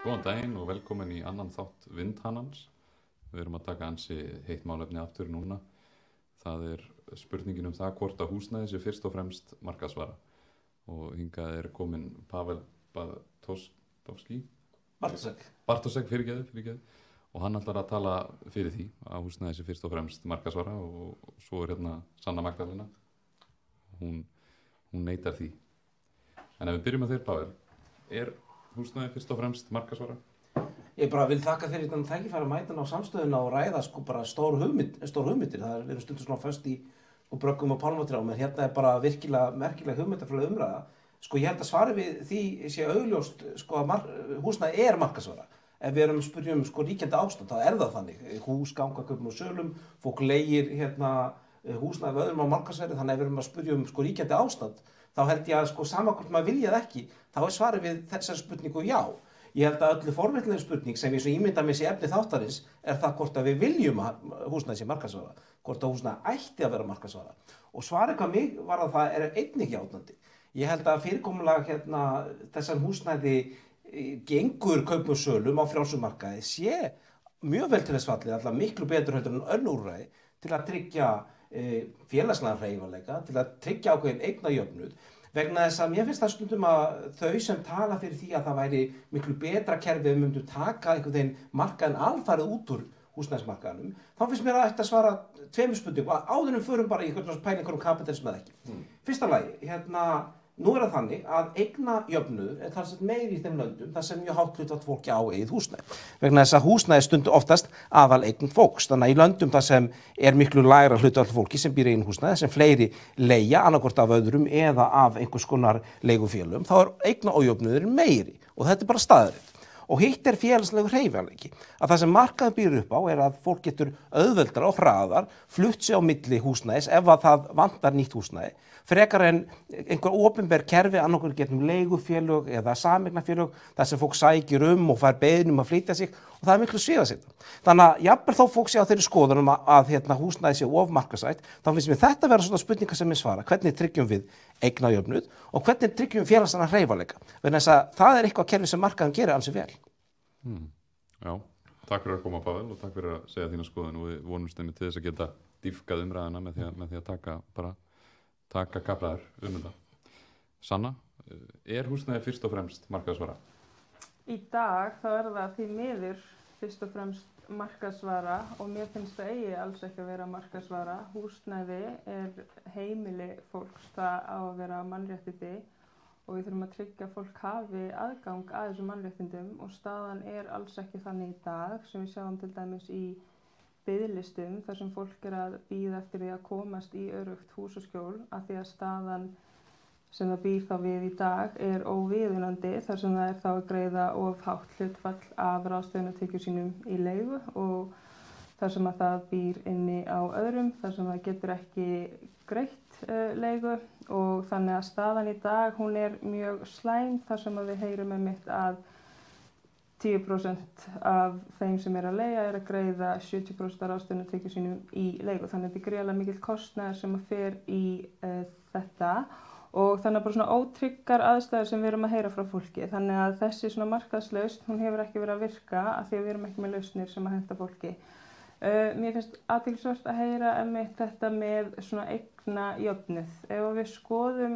Góðan daginn og velkomin í annan þátt Vindhanans. Við erum að taka ansi heitt málefni aftur núna. Það spurningin það hvort að húsnæði sé fyrst og fremst markaðsvara. Og hingað komin Pavel Bartosek fyrirgeðu. Og hann ætlar að tala fyrir því að húsnæði sé fyrst og fremst markaðsvara og svo hérna Sanna Magdalena. Hún neitar því. En ef við byrjum að þér, Pavel, húsnæði fyrst og fremst markaðsvara? Ég bara vil þakka fyrir þannig tækifæri að mæta á samstöðuna og ræða bara stór hugmyndir. Það eru stundum svona föst í bröggum og pálmatrjám, en hérna bara virkilega merkilega hugmyndafræðileg umræða. Ég held að svarið við því sé augljóst að húsnæði markaðsvara. Ef við erum að spyrja ríkjandi ástand, þá það þannig. Hús ganga kaupum og sölum, fólk leigir húsnæði við öðrum á markaðsverði, þannig ef við erum að spyrja ríkjandi ástand, þá held ég að sama hvort maður vilja það ekki, þá svarið við þessari spurningu já. Ég held að öllu forvitnileg spurning sem ég svo ímynda mér sé efni þáttarins það hvort að við viljum að húsnæði sé markaðsvara, hvort að húsnæði ætti að vera markaðsvara. Og svarið hvað mig varðar það einnig játandi. Ég held að fyrirkomulag þessar húsnæði gengur kaupum og sölum á frjálsum markaði sé mjög vel til þess fallið, alltaf miklu betur heldur en önnur úrræði til að tryggja félagslegan hreyfanleika, til að tryggja ákveðin eignajöfnuð, vegna þess að mér finnst það stundum að þau sem tala fyrir því að það væri miklu betra kerfi ef við myndum taka einhvern veginn markaðinn alfarið út úr húsnæðismarkaðnum, þá finnst mér að ætti að svara tveimur spurningum, áður en förum bara í einhvern pælingar kapitalisma eða ekki. Fyrsta lagi, nú það þannig að eignajöfnuður talsvert meiri í þeim löndum þar sem mjög hátt hlutfall fólki á eigið húsnæði. Vegna þess að húsnæði stundu oftast aðal eign fólks. Þannig að í löndum þar sem miklu lægra hlutfall fólki sem býr í eigin húsnæði, sem fleiri leigja annaðhvort af öðrum eða af einhvers konar leigufélögum, þá eignajöfnuðurinn meiri og þetta bara staðreynd. Og hitt félagslegur hreyfanleiki. Að það sem markaðurinn býður upp á að fólk getur auðveldara og hraðar flutt sig á milli húsnæðis ef að það vantar nýtt húsnæði. Frekar en einhver opinber kerfi annarkur getum leigufélög eða sameignarfélög þar sem fólk sækir og fær beiðni að flytja sig og það miklu sviðasetna. Þannig að jafnvel þó fólk sé á þeirri skoðunum að húsnæði sé of markaðsvætt, þá finnst mér þetta vera svona spurningar sem ég svara. Hvernig tryggjum við eignajöfnuð og hvernig tryggjum við félagslegan hreyfanleika? Vegna þess að það eitthvað kerfi sem markaðurinn gerir ansi vel. Já, takk fyrir að koma, Pavel, og takk fyrir að segja þína skoðun og við vonumst einmitt til þess að geta dýpkað umræðuna með því að taka kaflaðar þetta. Sanna, húsnæði fyrst og fremst markaðsvara? Í dag þá það því miður fyrst og fremst markaðsvara og mér finnst það eigi alls ekki að vera markaðsvara. Húsnæði heimili fólks, það á að vera mannréttindi og við þurfum að tryggja að fólk hafi aðgang að þessum mannréttindum og staðan alls ekki þannig í dag sem við sjáum til dæmis í biðlistum þar sem fólk að bíða eftir því að komast í öruggt hús og skjól af því að staðan sem það býr þá við í dag óviðunandi þar sem það þá að greiða of hátt hlutfall af ráðstöfunartekjum sínum í leigu og þar sem að það býr inni á öðrum, þar sem það getur ekki greitt leigu og þannig að staðan í dag hún mjög slæm þar sem að við heyrum að 10% af þeim sem að leigja að greiða 70% af ráðstöfunartekjum sínum í leigu. Þannig að þetta gríðarlega mikill kostnaður sem að fer í þetta og þannig að bara svona ótryggar aðstæður sem við erum að heyra frá fólki. Þannig að þessi svona markaðslausn, hún hefur ekki verið að virka af því að við erum ekki með lausnir sem að henta fólki. Mér finnst athyglisvert að heyra þetta með svona eignajöfnuð. Ef við skoðum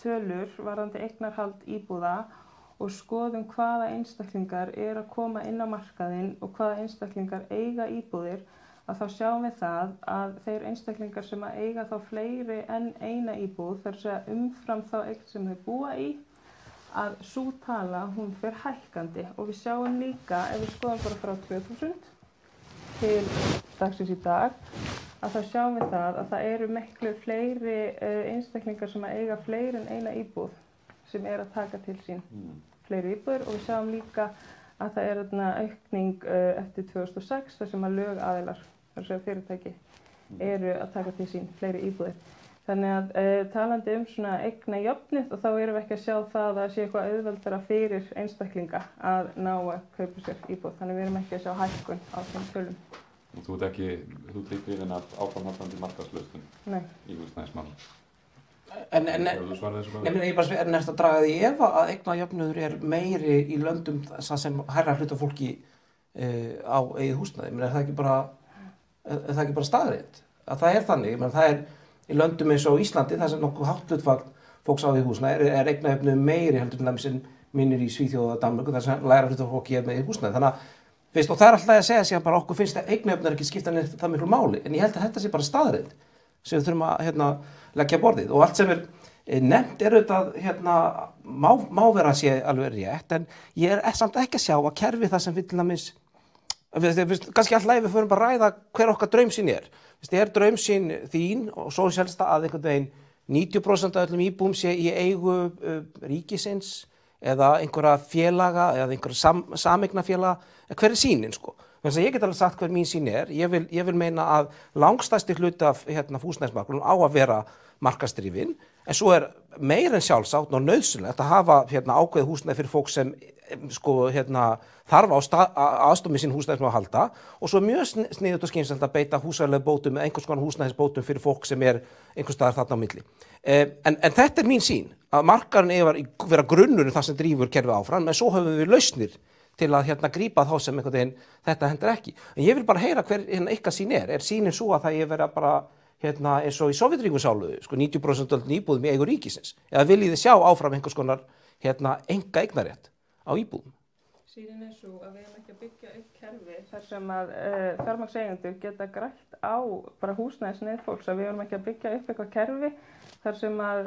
tölur varðandi eignarhald íbúða og skoðum hvaða einstaklingar að koma inn á markaðinn og hvaða einstaklingar eiga íbúðir, að þá sjáum við það að þeir einstaklingar sem að eiga þá fleiri en eina íbúð, þar að umfram þá eign sem þau búa í, að sú tala hún fer hækkandi og við sjáum líka, ef við skoðum bara frá 2000 til dagsins í dag, að þá sjáum við það að það eru miklu fleiri einstaklingar sem að eiga fleiri en eina íbúð sem að taka til sín fleiri íbúðir og við sjáum líka að það þarna aukning eftir 2006 þar sem að lögaðilar, þar sem fyrirtæki að taka til sín fleiri íbúðir. Þannig að talandi svona eignajöfnuð og þá erum við ekki að sjá það að það sé eitthvað auðveldara fyrir einstaklinga að ná að kaupa sér íbúð. Þannig við erum ekki að sjá hækkun á þeim tölum. Og þú ert ekki hrifin af áframhaldandi markaðslausnum í húsnæðismálum? Ég bara spyr, er að draga því ef að eignajöfnuður er meiri í löndum sem hærra hluta fólki á eigið húsnæði? Er það ekki bara staðreynd? Að það er þannig, það er í löndum eins og Íslandi, þar sem nokkuð hátt hlutfall fólks á eigið húsnæði, er eignajöfnuður meiri heldur til dæmis en minnir í Svíþjóð og Danmörku, þar sem lægra hluta fólki með eigið húsnæði. Þannig að, veist, og það er alltaf að segja síðan bara okkur finnst að eignajöfnuður ekki skipta neitt það miklu máli, en ég held að þetta sé bara staðreynd sem við þurfum að leggja á borðið, og allt sem er nefnt er auðvitað má vera að sé alveg rétt, en ég er samt ekki að sjá að kerfi það sem við til dæmis kannski alltaf við förum bara að ræða hver okkar draumsýn er. Er draumsýn þín og sósíalista að einhvern veginn 90% af öllum íbúum sé í eigu ríkisins eða einhverja félaga eða einhverja sameignafélaga, hver er sýnin sko? Þannig að ég get alveg sagt hver mín sýn er. Ég vil meina að langstærsti hluti af húsnæðismarkaðnum á að vera markaðsdrifinn, en svo er meira en sjálfsagt og nauðsynlegt að hafa ákveðið húsnæði fyrir fólk sem þarf á aðstoð með sín húsnæðismál að halda, og svo er mjög sniðugt og skynsamlegt að beita húsaleigubótum með einhvers konar húsnæðisbótum fyrir fólk sem er einhvers staðar þarna á milli. En þetta er mín sýn, að markaðurinn eigi að vera grunnurinn það sem drífur kerfið áfram, en svo höfum við lausnir til að grípa þá sem einhvern veginn þetta hendur ekki. En ég vil bara heyra hver ykkar sýn er sýnin svo að það vera bara eins og í Sovétríkjum sálu, 90% öllum íbúðum í eigu ríkisins, eða viljið þið sjá áfram einhvers konar enga eignarrétt á íbúðum? Sýnin er svo að við erum ekki að byggja upp kerfi þar sem að fjármagnseigendur geta grætt á bara húsnæðisneyð fólks, að við erum ekki að byggja upp eitthvað kerfi þar sem að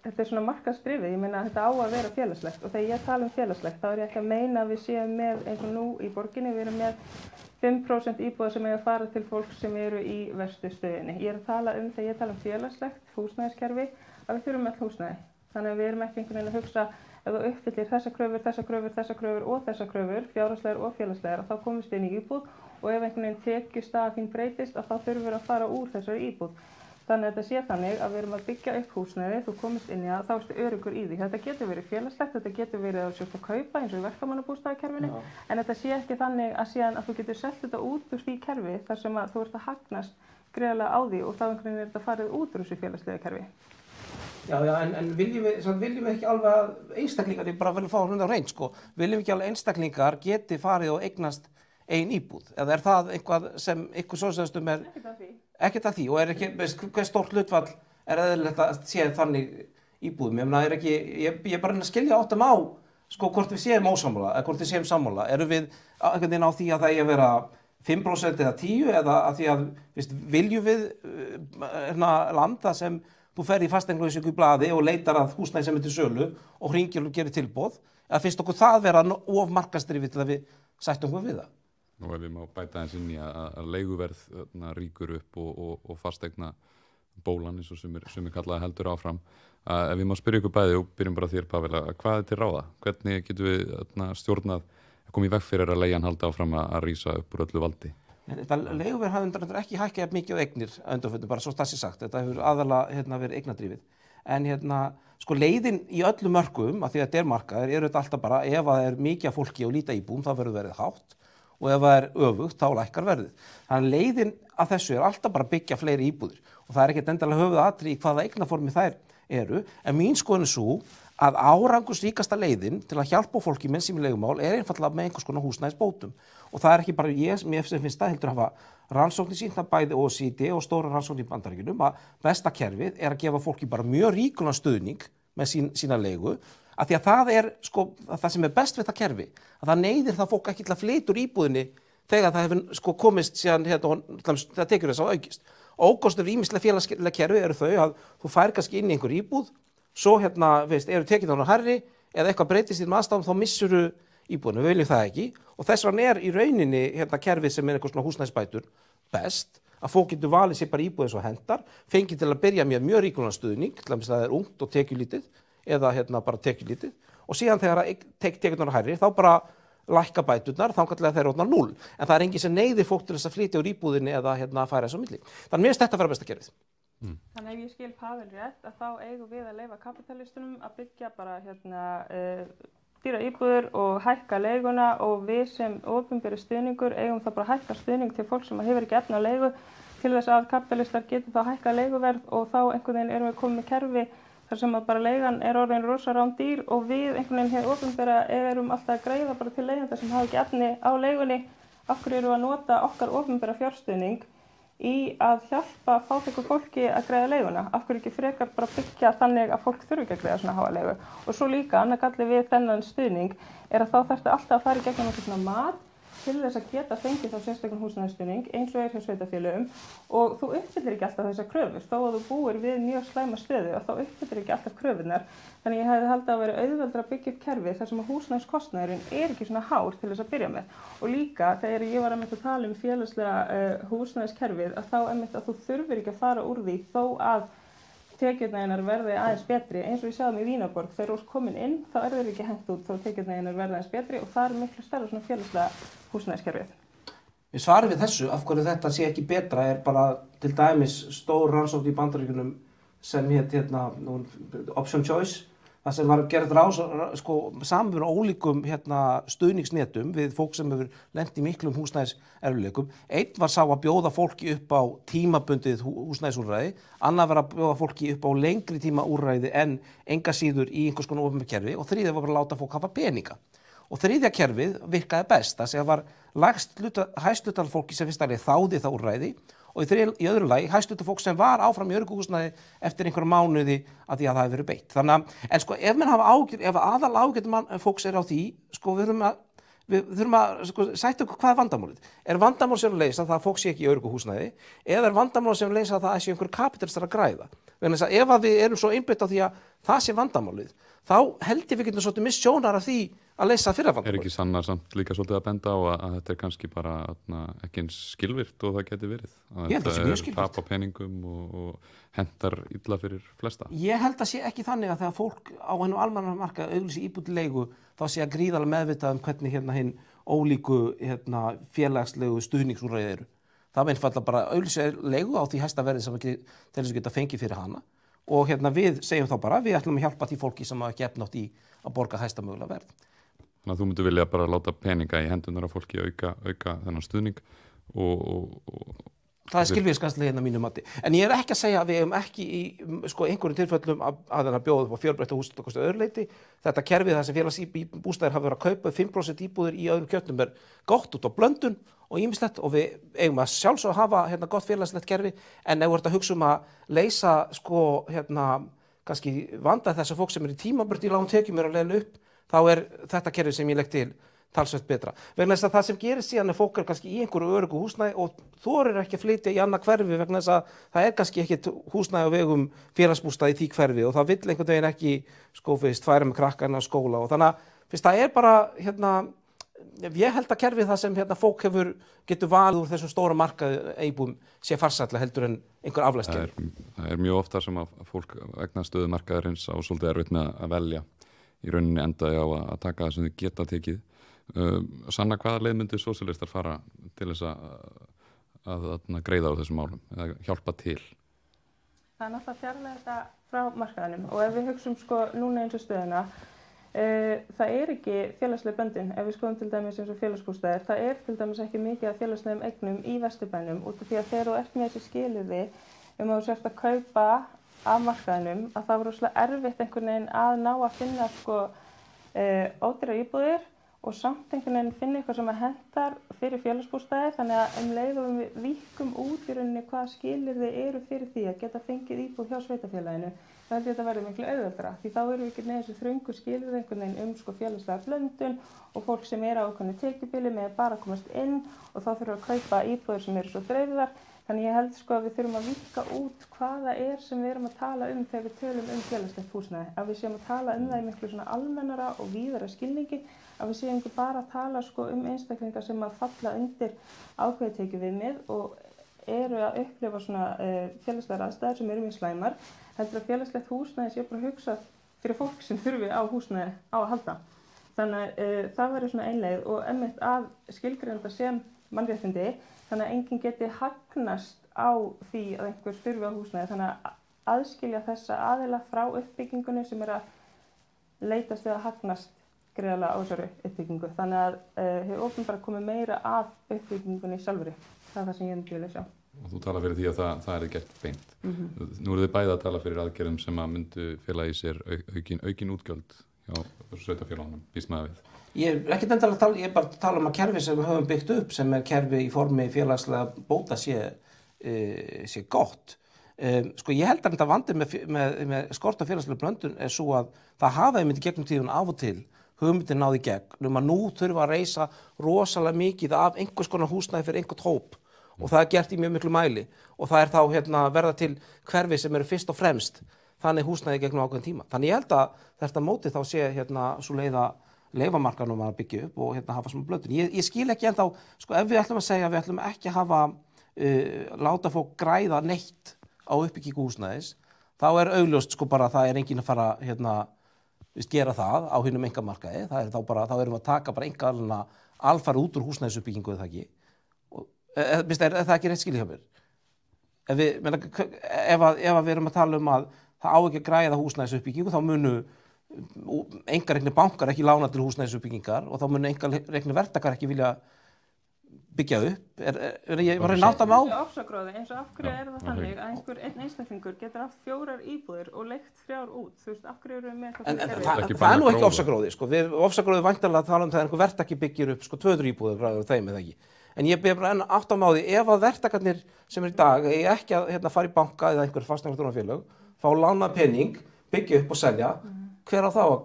þetta er svona markaðsdrifið. Ég meina að þetta á að vera félagslegt, og þegar ég tala um félagslegt þá er ég ekki að meina að við séum með eins og nú í borginni, við erum með 5% íbúða sem eiga að fara til fólk sem eru í verstu stöðunni. Ég er að tala þegar ég tala um félagslegt húsnæðiskerfi, að við þurfum öll húsnæði. Þannig að við erum ekki einhvern veginn að hugsa ef þú uppfyllir þessa kröfur og þessa kröfur, fjárhagslegar og félagslegar, þá komumst inn í íbúð, og ef einhvern veginn tekjustaða þín breytist, þá þurfum við að fara úr þessari íbúð. Þannig að þetta sé þannig að við erum að byggja upp húsnæði, þú komist inn í það, þá ertu öruggur í því. Þetta getur verið félagslegt, þetta getur verið að sjóst að kaupa eins og í verkamannabústaðakerfinu, en þetta sé ekki þannig að síðan að þú getur selt þetta út úr því kerfi þar sem að þú ert að hagnast greiðlega á því, og þá einhvern veginn er þetta farið út úr þessu félagslega kerfi. En viljum við ekki alveg að einstaklingar, ég bara vil fá á hreint sko, viljum við ekki alveg einstaklingar geti farið og eignast ein íbúð, eða er það eitthvað sem ykkur sósíalistum ekkert að því, og er ekki, hver stórt hlutfall er eðlilegt að sé þannig íbúðum? Ég meina, ég bara reyna að skilja áttum á sko hvort við séum ósammála eða hvort við séum sammála. Erum við einhvern veginn á því að það eigi að vera 5% eða 10%, eða að því að viljum við landa sem þú fer í fasteignaauglýsingu í blaði og leitar að húsnæði sem er til sölu og hringir og gerir tilboð, eða finnst okkur það vera of markaðsdrifið til að við sættum okkur við það? Nú ef við má bæta eins inn í að leiguverð ríkur upp og fasteigna bólan eins og sem er kallað heldur áfram. Ef við má spyrja ykkur bæði og byrjum bara þér, Pavel, hvað er til ráða? Hvernig getum við stjórnað að koma í veg fyrir að leigjan halda áfram að rísa upp úr öllu valdi? Þetta leiguverð hafði ekki hækkað mikið á eignir undanförnum, bara svo það sé sagt. Þetta hefur aðalega verið eignadrifið. En sko leiðin í öllum mörkum, af því að þetta er markaður, er þetta alltaf bara ef það er mikið af fólki og lítið íbúum, þá verður verið hátt, og ef það er öfugt, þá lækkar verðið. Þannig að leiðin að þessu er alltaf bara að byggja fleiri íbúðir, og það er ekkert endilega höfuðatriði í hvaða eignaformi þær eru, en mín skoðun er sú að árangursríkasta leiðin til að hjálpa fólki með sín leigumál er einfaldlega með einhvers konar húsnæðisbótum. Og það er ekki bara mér sem finnst það, heldur að hafa rannsóknir sínt að bæði OECD og stóra rannsóknir í Bandaríkjunum, að besta kerfið er að gefa fólki bara mjög ríkulegan stuðning með sína leigu, af því að það er sko það sem er best við það kerfi, að það neyðir það fólk ekki til að flytja úr íbúðinni þegar það hefur sko komist síðan það tekur þess að aukist. Ókostur ýmislega félagslega kerfi eru þau að þú fær kannski inn í einhver íbúð, svo eru tekjurnar hærri, eða eitthvað breytist í aðstæðum, þá missuru íbúðinu, við viljum það ekki, og þess vegna er í rauninni kerfið sem er einhvers svona húsnæðisbætur best, að fólk getur valið sér bara íbúð eins og hendar, fengið til að byrja með mjög ríkulegan stuðning, til dæmis það er ungt og tekjulítið, eða bara tekjulítið, og síðan þegar tekjurnar hærri, þá bara lækka bæturnar, þangað til þeir eru orðnar 0. En það er engin sem neyðir fólk til þess að flytja úr íbúðinni eða færa þessu á milli. Þannig mér finnst þetta að vera besta kerfið. Þannig ef ég skil Pavel rétt, að þá eigum við að leyfa kapitalistunum að byggja bara dýra íbúðir og hækka leiguna, og við sem opinberi stuðningur eigum það bara að hækka stuðning til fólk sem hefur ekki efni á leigu til þess að kapitalistar geti þá hækkað leiguverð og þá einhvern veginn erum við komin með kerfi þar sem að bara leigan orðin rosa rándýr og við einhvern veginn hér opinbera erum alltaf að greiða bara til leigjenda sem hafa ekki efni á leigunni. Af hverju erum við að nota okkar opinbera fjárstuðning í að hjálpa fátæku fólki að greiða leiguna? Af hverju ekki frekar bara byggja þannig að fólk þurfi ekki að greiða svona háa leigu? Og svo líka, annar galli við þennan stuðning er að þá þarftu alltaf að fara í gegnum eitthvað svona mat til þess að geta fengið þá sérstaklega húsnæðisstuðning eins og hjá sveitarfélögum og þú uppfyllir ekki alltaf þessar kröfur. Þó að þú búir við mjög slæma stöðu og þá uppfyllir ekki alltaf kröfurnar. Þannig ég hefði haldið að vera auðveldara að byggja upp kerfi þar sem að húsnæðiskostnaðurinn ekki svona hár til þess að byrja með. Og líka þegar ég var að tala félagslega húsnæðiskerfið að þá að þú þurfir ekki að fara úr því þó að tekjurnar verði aðeins betri, eins og við sjáum í Vínarborg, þegar þú ert komin inn, þá þeir ekki hengt út þó tekjurnar verði aðeins betri og það miklu stærra svona félagslega húsnæðiskerfið. Við svarum við þessu, af hverju þetta sé ekki betra, er bara til dæmis stór rannsókn í Bandaríkjunum sem hét Option Choice, það sem var gerð samanburður á ólíkum stuðningsnetum við fólk sem hefur lent í miklum húsnæðiserfiðleikum. Einn var sá að bjóða fólki upp á tímabundið húsnæðisúrræði, annar var að bjóða fólki upp á lengri tíma úrræði en enga síður í einhvers konar opinbert kerfi og þriðja var bara að láta fólk hafa peninga. Og þriðja kerfið virkaði best, það sem var hæst hlutfall fólki sem fyrst þáði það úrræði og í öðru lagi hæst hlutfall fólk sem var áfram í öruggu eftir einhverja mánuði að því að það hefði verið beitt. Þannig að ef menn hafa ágjörð, ef aðal ágjörð fólks er á því, við þurfum að sætta okkur hvað er vandamálið. Er vandamál sem leysa það að fólk sé ekki í öruggu húsnæði eða er vandamál sem leysa það að sé einhver kapitalistar að græða? Vegna þess að ef við erum svo einbeitt á því að það sé vandamálið, þá held ég við getum svolítið missjónar af því að leysa fyrra vandamálið. Ekki Sannar samt líka svolítið að benda á að þetta kannski bara ekki eins skilvirkt og það geti verið? Ég held að það sé mjög skilvirkt. Tap á peningum og hendar illa fyrir flesta? Ég held að sé ekki þannig að þegar fólk á hinum almenna markaði auglýsi íbúð til leigu þá sé að gríðarlega meðvitað hvernig hinn ólíku félagslegu stuðningsúrræði eru. Það einfaldlega bara auglýsi leigu á því hæsta verði sem til þess að geta fengið fyrir hana og við segjum þá bara við ætlum að hjálpa því fólki sem hafa ekki efnátt í að borga hæsta mögulega verð. Þannig að þú myndir vilja bara láta peninga í hendunar á fólki auka þennan stuðning og það er skilvirðiskanslega mínu mati. En ég er ekki að segja að við hefum ekki í einhverjum tilfellum að bjóða upp á fjölbreytta húsnæðiskosti öðru leyti. Þetta kerfið þar sem félagsbústaðir hafa verið að kaupa 5% íbúðir í öðrum kjörnum er gott út á blöndun og ýmislegt og við eigum að sjálfsögðu hafa gott félagslegt kerfi en ef við erum að hugsa að leysa kannski vanda þess að fólk sem er í tímabundið í lágum tekjum er að leiðina upp þá er þetta kerfi sem ég legg til talsvert betra. Vegna þess að það sem gerist síðan er fólk er kannski í einhverju öruggu húsnæði og þorir ekki að flytja í annað hverfi vegna þess að það er kannski ekkert húsnæði á vegum félagsbústaði í því hverfi og það vill einhvern veginn ekki færa með krakkarna á skóla og þannig að það er bara ég held að kerfið það sem fólk getur valið úr þessum stóra markaði íbúðum sé farsætlega heldur en einhver aflæskerfi. Það er mjög ofta sem að fólk vegna stöðu markaðarins á svolítið erfitt með að velja í rauninni endaði á að taka það sem þau geta tekið. Sanna, hvaða leið myndu sósíalistar fara til þess að greiða á þessum málum eða hjálpa til? Það er náttúrulega fjarlægt þetta frá markaðinum og ef við hugsum núna eins og stöðuna það er ekki félagsleg böndin ef við skoðum til dæmis eins og félagsbústaðir það er til dæmis ekki mikið af félagslegum eignum í Vesturbænum út af því að þegar þú ert með þessi skilyrði að þú sért að kaupa af markaðinum að það var rosalega erfitt einhvern veginn að ná að finna ódýrar íbúðir og samt einhvern veginn finna eitthvað sem hentar fyrir félagsbústaði þannig að leið og við víkkum út í rauninni hvaða skilyrði eru fyrir því að geta fengið íbúð hjá sveitarfélaginu það held ég að þetta verði miklu auðveldara því þá erum við ekki með þessu þröngu skilyrði einhvern veginn félagslega blöndun og fólk sem er á ákveðnu tekjubili með bara að komast inn og þá þurfum að kaupa íbúðir sem eru svo dreifðar þannig ég held að við þurfum að víkka út hvaða er sem við erum að tala þegar við tölum félagslegt húsnæði að við séum að tala það í miklu svona almennara og víðara skilningi að við séum ekki bara að tala einstaklingar sem að falla undir ákveðið tekjuviðmið og eru að upplifa svona félagslegar aðstæður sem eru mjög slæmar heldur að félagslegt húsnæði sé bara hugsað fyrir fólk sem þurfi á húsnæði á að halda þannig að það verður svona ein leið og einmitt að skilgreinda sem mannréttindi þannig að enginn geti hagnast á því að einhver þurfi á húsnæði þannig að aðskilja þessa aðila frá uppbyggingunni sem er að leitast við að hagnast greiðlega á þessari uppbyggingu þannig að hefur opinbera komið meira að uppbyggingunni sjálfri það er það sem ég vilja sjá. og þú tala fyrir því að það er gert beint. Nú eru þið bæði að tala fyrir aðgerðum sem að myndu fela í sér aukin útgjöld hjá sveitarfélögunum, býst maður við. Ég er ekkert endilega að tala, ég er bara að tala að kerfi sem við höfum byggt upp sem kerfi í formi félagslega bóta sé gott. Sko ég held að þetta vandi með skort á félagslega blöndun svo að það hafa einmitt gegnum tíðun af og til hugmyndin náði gegn að nú þurfa að reisa rosalega mikið af einhvers konar húsnæði fyrir einhvern hóp og það gert í mjög miklu mæli og það þá verða til hverfi sem eru fyrst og fremst þannig húsnæði gegnum ákveðin tíma. Þannig ég held að þetta móti þá sé svo leiða leifamarkanum að byggja upp og hafa svona blöndun. Ég skil ekki ennþá, sko ef við ætlum að segja að við ætlum ekki að hafa láta fólk græða neitt á uppbyggingu húsnæðis, þá augljóst sko bara að það enginn að fara gera það á hinum einkamarkaði, þá erum við að taka bara einkalina alfarið út úr húsnæðisuppbyggingu eða ekki. Er það ekki rétt skil hjá mér? Ef við erum að tala að það á ekki að græða húsnæðisuppbyggingu, þá munu einkareknir bankar ekki lána til húsnæðisuppbyggingar og þá munu einkareknir verktakar ekki vilja byggja upp. Ég var að náta mig á. Ofsagróði, eins og af hverju það þannig að einn einstaklingur getur haft 4 íbúðir og leigt 3 út. Þú veist, af hverju eru við með það? Það nú ekki ofsagróði, sko. Ofsagróði væntanlega tala það einhver verktaki byggir upp 200 íbúðir og þeim eða ekki. En ég ber bara enn átta mig á því ef að verktakarnir sem í dag ekki að fara í banka eða einhver fasteignafélög, fá lánað pening, byggja upp og selja, hver á þá að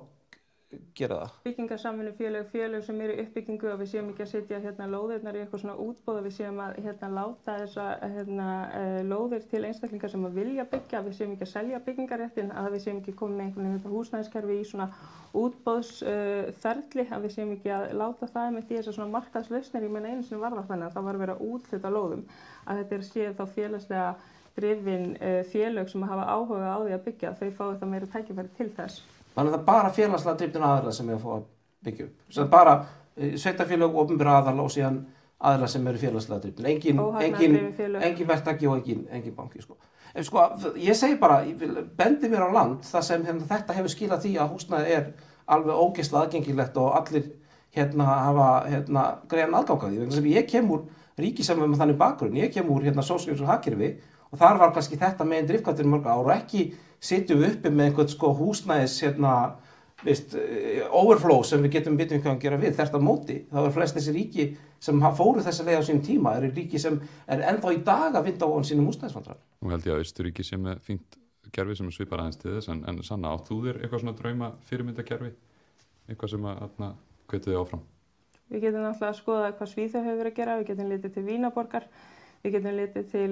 gera það? Byggingarsamvinnufélög sem eru í uppbyggingu og við séum ekki að setja lóðirnar í eitthvað svona útboð og við séum að láta þessa lóðir til einstaklingar sem að vilja byggja, við séum ekki að selja byggingarréttin, að við séum ekki komið með einhvern húsnæðiskerfi í svona útboðsferli, að við séum ekki að láta það einmitt í þessar svona markaðslausnir. Ég meina einu sinni var það þannig að það var verið að úthluta lóðum, að þetta séu þá félagslega drifin félög sem hafa áhuga á því að byggja, þau fái það meira tækifæri til þess. Þannig að það bara félagslega drifin aðila sem að fá að byggja upp. Svo bara sveitarfélög, opinbera aðila og síðan aðila sem eru félagslega drifin. Engin verktaki og engin banki. Sko. Ég segi bara, bendi mér á land þar sem þetta hefur skilað því að húsnæði alveg ógeðslega aðgengilegt og allir hafa greiðan aðgang að því. Vegna sem ég kem úr ríki sem með þannig bakgrunn, ég kem úr sósíalísku hagkerfi og þar var kannski þetta megin drifkraftur í mörg ár og ekki sitjum við uppi með einhvern húsnæðis overflow sem við getum hvað að gera við. Þvert á móti, þá flest þessi ríki sem fóru þessa leið á sínum tíma eru ríki sem ennþá í dag að vinda á sínum húsnæðisvandræðum. Nú held ég að Austurríki sem fínt kerfi sem svipar aðeins til þess, en Sanna, átt þú þér eitthvað svona drauma fyrirmyndakerfi? Eitthvað sem hvetur þig áfram? Við getum náttúrulega að skoða hvað Svíþjóð hefur verið að gera, við getum litið til Vínarborgar, við getum litið til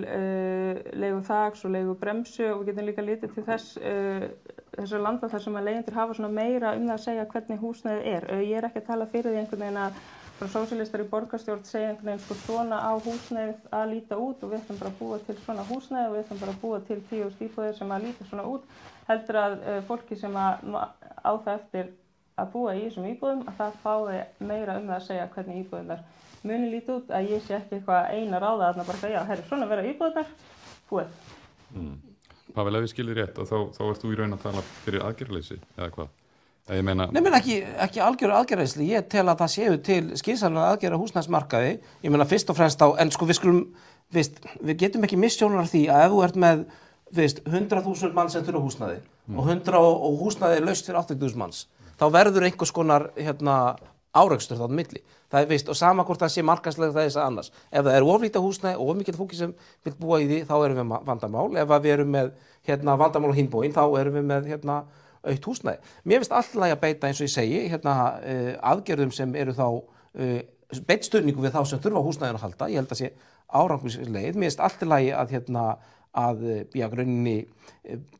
leigu þaks og leigu bremsu og við getum líka litið til þessar landa þar sem að leigjendur hafa svona meira það að segja hvernig húsnæðið er. Ég ekki að tala fyrir því einhvern veginn að frá sósíalistar í borgarstjórn segja einhvern veginn svona á húsnæðið að líta út og við ætlum bara að búa til svona húsnæði og við ætlum bara að búa til 10 íbúðir sem að líta svona út. Heldur að fólki sem á það eftir að búa í þessum íbúðum að það fái meira það að segja hvernig íbúðirnar muni líti út, að ég sé ekki eitthvað eina ráða þarna bara já, herri, svona vera íbúðirnar, búið. Pavel, ef ég skilði rétt og þá ert þú í raun að tala fyrir aðgerðarleysi eða hvað? Ég meina... Nei, ekki algjöru aðgerðarleysi, ég tel að það séu til skynsamlega aðgerða húsnæðismarkaði, ég meina fyrst og fremst en sko við getum ekki missjónar því að ef þú ert með 100.000 manns sem þurfa húsnæði og húsnæði laust fyrir 80.000 manns, þá verður einhvers konar árekstur þarna milli. Það og sama hvort það sé markaðslega það þess að annars. Ef það er oflítið húsnæði og mikið fólki sem vil búa í því, þá erum við vandamál. Ef við erum með vandamál á hinn bóginn, þá erum við með aukt húsnæði. Mér finnst alltaf að beita eins og ég segi, aðgerðum sem eru þá beitt stuðningu við þá sem þurfa húsnæðinu að halda. Ég held að sé árangursleið. Mér finnst alltaf að grunni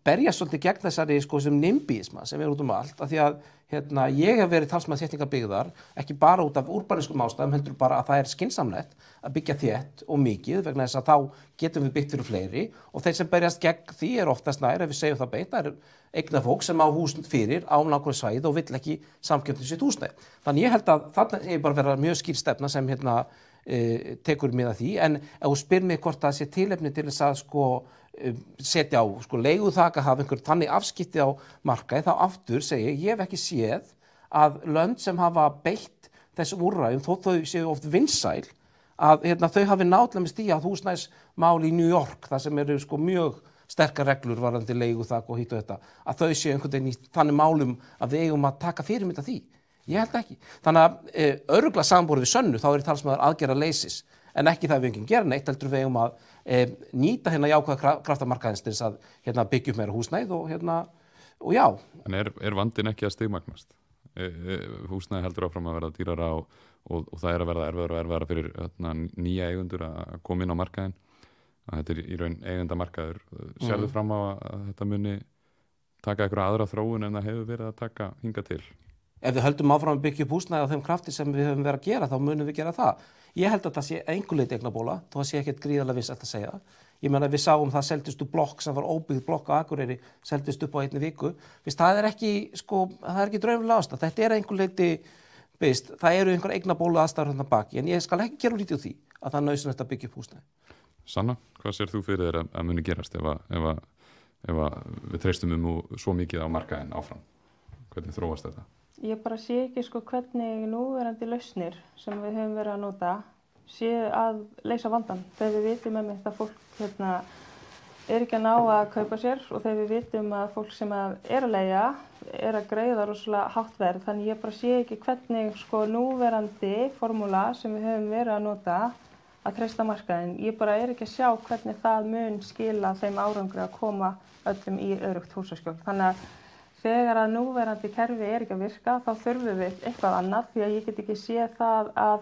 berjast svolítið gegn þessari sem nimbísma sem út allt, af því að ég hef verið talsmaður þéttingarbyggðar, ekki bara út af úrbanískum ástæðum, heldur bara að það er skynsamlegt að byggja þétt og mikið, vegna þess að þá getum við byggt fyrir fleiri og þeir sem berjast gegn því oftast nær, ef við segjum það beint, það eignafólk sem á hús fyrir á nákvæmlega svæði og vill ekki samkjöfni sitt húsnæði. Þannig ég held að þarna er bara vera mjög skýr stefna sem tekur mið að því, en ef þú spyr mig hvort það sé tilefni til þess að setja á leiguþak, að hafa einhver þannig afskipti á markaði, þá aftur segi ég hef ekki séð að lönd sem hafa beitt þessum úrræðum, þó þau séu oft vinsæl, að þau hafi náttúrulega með stíða húsnæðismál í New York, það sem eru sko mjög sterkar reglur varðandi leiguþak og hitt og þetta, að þau séu einhvern veginn í þannig málum að við eigum að taka fyrirmynd af því. Ég held ekki. Þannig að örugglega samanborið við Sönnu þá talsmaður aðgerðaleysis, en ekki það við enginn gera neitt, heldur við eigum að nýta jákvæða kraftamarkaðins til þess að byggja upp meira húsnæði og já. En vandinn ekki að stigmagnast? Húsnæði heldur áfram að verða dýrara og það að verða erfiðara fyrir nýja eigendur að koma inn á markaðinn. Þetta í raun eigendamarkaður. Sérðu fram á að þetta muni taka einhverja aðra þróun en það hefur verið að taka hingað til? Ef við höldum áfram að byggja upp húsnæði á þeim krafti sem við höfum verið að gera, þá munum við gera það. Ég held að það sé einhver leyti eignabóla, þó að sé ekkert gríðarlega viss að segja það. Ég meina við sáum það seldist upp blokk sem var óbyggð blokk á Akureyri, seldist upp á einni viku. Það er ekki draumlega ástæða. Þetta er einhver leyti, það eru einhver eignabólu aðstæður þarna baki, en ég skal ekki gera lítið úr því að það er nauðsynlegt að byggja upp húsnæði. Sanna, hvað sér þú fyrir þér að muni gerast ef við treystum svo mikið á markaðinn áfram? Hvernig þróast þetta? Ég bara sé ekki hvernig núverandi lausnir sem við höfum verið að nota séu að leysa vandann. Þegar við vitum að fólk er ekki að ná að kaupa sér og þegar við vitum að fólk sem er að leigja er að greiða rosalega hátt verð. Þannig ég bara sé ekki hvernig núverandi formúla sem við höfum verið að nota að treysta markaðinn. Ég bara er ekki að sjá hvernig það mun skila þeim árangri að koma öllum í öruggt húsaskjól. Þannig að þegar að núverandi kerfi er ekki að virka, þá þurfum við eitthvað annað því að ég get ekki séð það að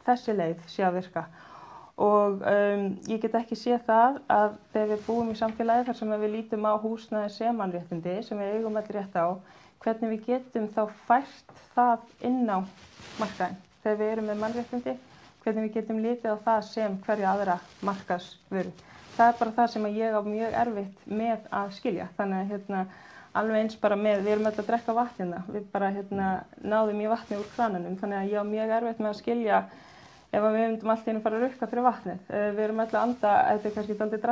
þessi leið sé að virka. Og ég get ekki séð það að þegar við búum í samfélagi þar sem við lítum á húsnæði sem mannréttindi, sem við eigum allir rétt á, hvernig við getum þá fært það inn á markaðinn. Þegar við erum með mannréttindi, hvernig við getum litið á það sem hverja aðra markaðsvöru. Það er bara það sem ég á mjög erfitt með að skilja. Þannig að alveg eins bara við erum öll að drekka vatnina, við bara náðum í vatni úr krananum, þannig að ég á mjög erfitt með að skilja ef við myndum allt í einu fara að rukka fyrir vatnið. Við erum öll að anda, þetta er kannski dálítið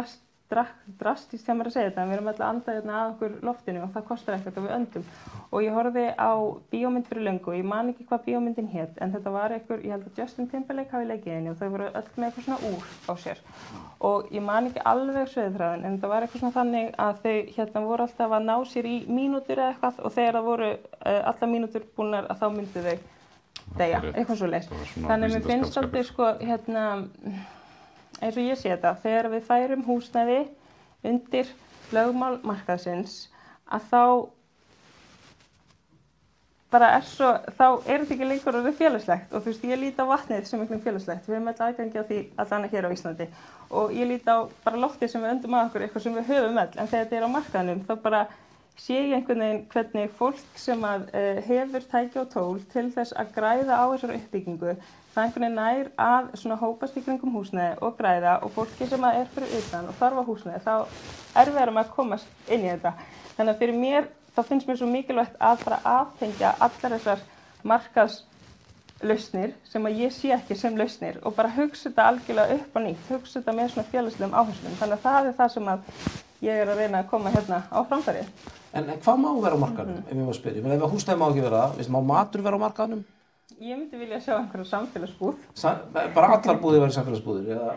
drastískt þegar maður að segja þetta, en við erum öll að anda að okkur loftinu og það kostar ekkert og við öndum. Og ég horfði á bíómynd fyrir löngu, ég man ekki hvað bíómyndin hét, en þetta var ég held að Justin Timberlake hafi leikið henni og þau voru öll með eitthvað svona úr á sér. Og ég man ekki alveg sögðræðin, en þetta var eitthvað svona þannig að þau voru alltaf að ná sér í mínútur eða eitthvað og þegar það voru allar mínútur búnar að þá myndu þau deyja, eitthvað svo leys. Þannig að mér finnst alltaf eins og ég sé þetta, þegar við færum húsnæði undir lögmál markaðsins að þá þetta ekki lengur orðið félagslegt og ég lít á vatnið sem einhvern félagslegt. Við höfum öll aðgengi á því allan hér á Íslandi og ég lít á bara loftið sem við öndum að okkur, eitthvað sem við höfum öll, en þegar þetta er á markaðnum þá bara sé ég einhvern veginn hvernig fólk sem hefur tæki og tól til þess að græða á þessari uppbyggingu, það einhvern veginn nær að svona hópast í kringum húsnæði og græða og fólki sem er fyrir utan og þarf á húsnæði, þá við að komast inn í þetta. Þannig að fyrir mér, þá finnst mér svo mikilvægt að bara aftengja allar þessar markaðslausnir sem að ég sé ekki sem lausnir og bara hugsa þetta algjörlega upp á nýtt, hugsa þetta með svona félagslegum áherslum. Þannig að það er það sem að ég er að reyna að koma á framfæri. En hvað má vera á markaðnum, ef ég má spyrja? Ef húsnæði má ekki vera, má matur vera á markaðnum? Ég myndi vilja sjá einhverja samfélagsbúð. Bara allar búðir verið samfélagsbúðir, eða?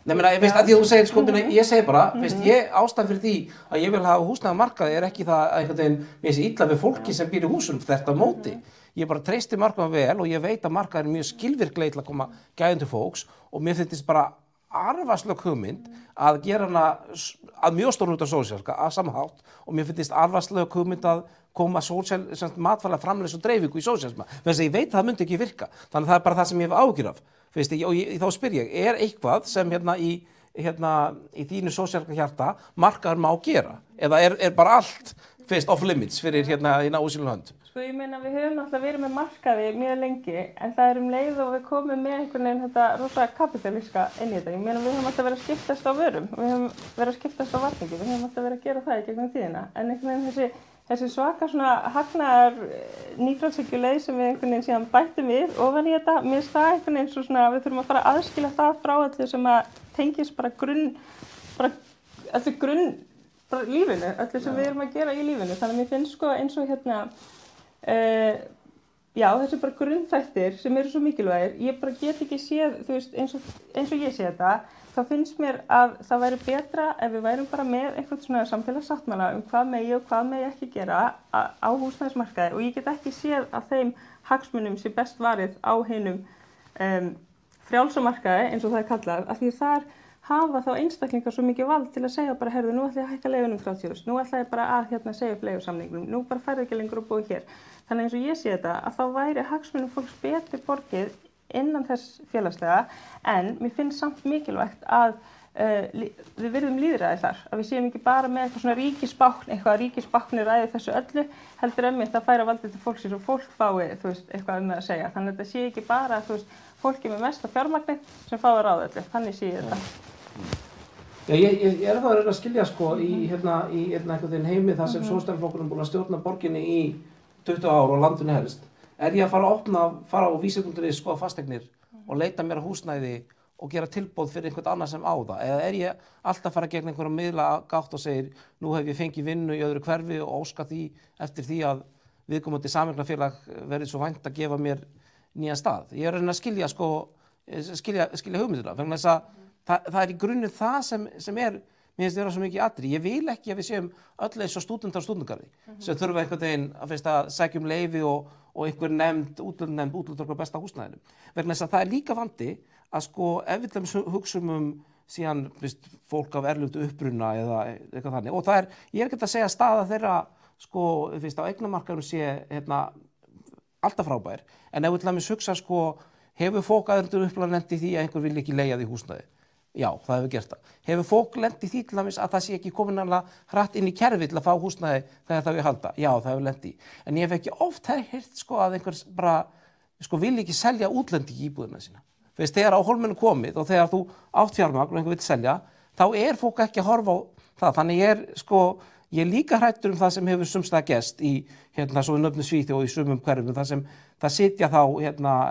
Nei, að því að þú segir, ég segi bara, ástæðan fyrir því að ég vil hafa húsnæði á markaði er ekki það að einhvern veginn mér sé illa við fólki sem býr í húsum, þetta móti. Ég bara treysti markaðum vel og ég veit að markaðin er mjög skilvirkleg til að koma gæðum til fólks og mér finnst bara arfaslög hugmynd að gera hana að mjög stórum hluta sósíalska að samhátt og mér finnst arfaslög hugmynd að koma matvæla framleiðslu og dreifingu í sósíalisma. Þess að ég veit að það myndi ekki virka. Þannig að það er bara það sem ég hef áhyggjur af. Og þá spyr ég, er eitthvað sem í þínu sósíalska hjarta markaður má gera? Eða er bara allt off limits fyrir hérna ósýnilega hönd? Sko ég meina við höfum alltaf verið með markaði mjög lengi en það er leið og við komum með einhvern veginn þetta rosa kapitalíska inn í þetta. Ég meina við höfum alltaf verið að skiptast á vörum, við höfum verið að skiptast á varningi, við höfum alltaf verið að gera það í gegnum tíðina. En einhvern veginn þessi svaka svona hagnaðar nýfrjálshyggjuleið sem við einhvern veginn síðan bættum við ofan í þetta, mér finnst það einhvern veginn svo svona við þurfum að fara að aðskilja það frá öllu sem að tengist bara lífinu, öllu sem við erum að gera í lífinu. Þannig að mér finnst sko eins og Já, þessi bara grunnþættir sem eru svo mikilvægir, ég bara get ekki séð, þú veist, eins og ég sé þetta, þá finnst mér að það væri betra ef við værum bara með einhvern svona samfélagssáttmála hvað megi og hvað megi ekki gera á húsnæðismarkaði og ég get ekki séð að þeim hagsmunum sé best varið á hinum frjálsamarkaði eins og það kallað, af því þar hafa þá einstaklingar svo mikið vald til að segja bara, herðu, nú ætla ég að hækka leigunum 30.000, nú ætla ég bara að segja upp leigusamningnum, nú bara færðu ekki lengur að búa hér. Þannig eins og ég sé þetta, að þá væri hagsmunum fólks betur borgið innan þess félagslega, en mér finnst samt mikilvægt að við virðum lýðræði þar, að við séum ekki bara með eitthvað svona ríkisbákn, eitthvað ríkisbáknir ræði þessu öllu, heldur einmitt að færa valdið til fólksins og fólk fái, þú veist, eitthvað það að segja. Þannig að þetta sé ekki bara, þú veist, fólki með mesta fjármagnið sem fái að ráða öllu, þannig sé ég þetta. Já, ég þá að reyna að skilja sko í einhvern veginn heimi þar sem Sósíalistaflokkurinn er búinn að stjórna borginni í 20 ár og landinu helst. Er ég að fara á vísi.is, skoða fasteignir og leita mér að húsnæði og gera tilboð fyrir einhvern annar sem á það? Eða er ég alltaf að fara gegn einhverjum miðla gátt og segir, nú hef ég fengið vinnu í öðru hverfi og óska því eftir því að viðkomandi sameignarfélag verið svo vænt að gefa mér nýjan stað. Ég er að reyna að skilja hugmyndina, vegna þess að það er í grunninn það sem er, mér finnst vera svo mikið atriði. Ég vil ekki að við séum öll eins og stúdentar á stúdentargarði sem þurfa einhvern veginn að sækja leyfi og einhver nefnd, útlönd okkar besta húsnæðinu. Vegna þess að það er líka vandi að sko ef við hugsum síðan fólk af erlendu uppruna eða eitthvað þannig. Og ég er ekki að segja að staða þeirra sko á eignamarkaðnum sé alltaf frábær. En ef við til dæmis hugsa sko, hefur fólk aðeins upplega lent í því að einhver vil ekki leigja því húsnæði? Já, það hefur gert það. Hefur fólk lent í því til dæmis að það sé ekki komin alveg hratt inn í kerfi til að fá húsnæði þegar það við halda? Já, það hefur lent í. En ég hef ekki oft heyrt sko að einhver bara sko vil ekki selja útlendingi íbúðina sína. Þegar á hólminu komið og þegar þú átt fjármagn og einhver vill selja, þá er fólk ekki að horfa á það. Þannig ég er líka hræddur það sem hefur sumstaðar gerst í svo við nöfnum Svíþjóð og í sumum hverfum, þar sem það sitja þá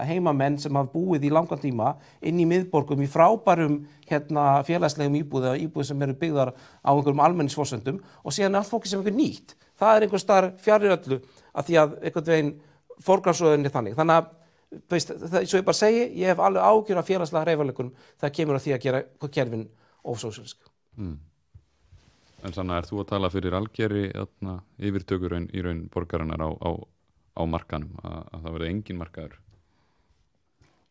heimamenn sem hafa búið í langan tíma inn í miðborgum í frábærum félagslegum íbúðum sem eru byggðar á einhverjum almenningsforsendum og síðan er allt fólki sem einhver nýtt. Það er einhver staðar fjarri öllu að því að einhvern veginn forgangsröðin er þannig. Þannig að, svo ég bara segi, ég hef alveg ágjör af félagslega hreyfanleikunum þegar kemur að því að gera kerfin ósósíalísk. En Sanna, þú að tala fyrir algeri yfirtökur í raun borgarinnar á markanum, að það verði engin markaður?